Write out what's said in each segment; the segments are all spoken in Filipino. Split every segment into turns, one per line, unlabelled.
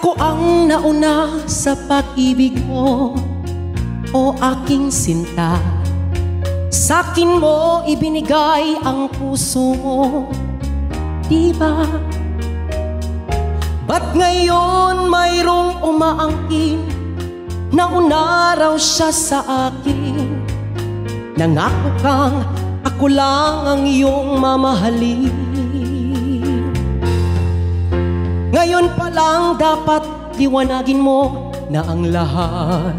Ako ang nauna sa pag-ibig mo, o aking sinta. Sa'kin mo ibinigay ang puso mo, diba? Ba't ngayon mayroong umaangkin, nauna raw siya sa akin? Nangako kang ako lang ang iyong mamahalin. Ngayon pa lang dapat liwanagin mo na ang lahat.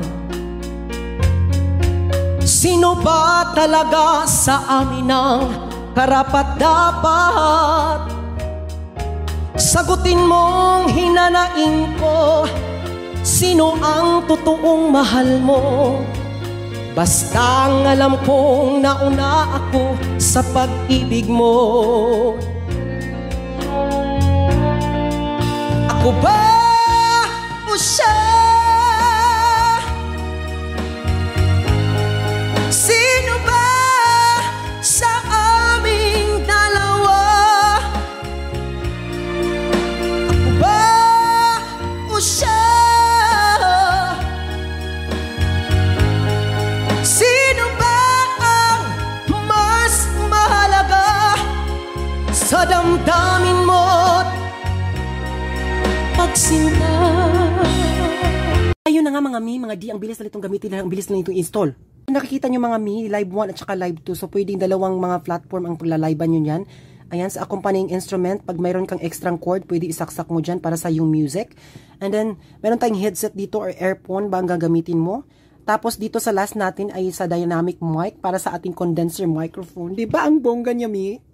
Sino ba talaga sa amin ang karapat-dapat? Sagutin mong hinanaing ko, sino ang totoong mahal mo? Basta ang alam kong nauna ako sa pag-ibig mo. Ako ba o siya? Sino ba sa aming dalawa? Ako ba o siya? Sino ba ang mas mahalaga sa damdamin mo't pagsinta? Ayun na nga mga mi, mga di, ang bilis na itong gamitin, ang bilis na itong install. Nakikita nyo mga mi, live 1 at saka live 2. So pwedeng dalawang mga platform ang paglaliban nyo yan. Ayan, sa accompanying instrument, pag mayroon kang extra chord, pwede isaksak mo dyan para sa yung music. And then, meron tayong headset dito or earphone ba ang gagamitin mo. Tapos dito sa last natin ay sa dynamic mic para sa ating condenser microphone. Diba ang bongga niya mi?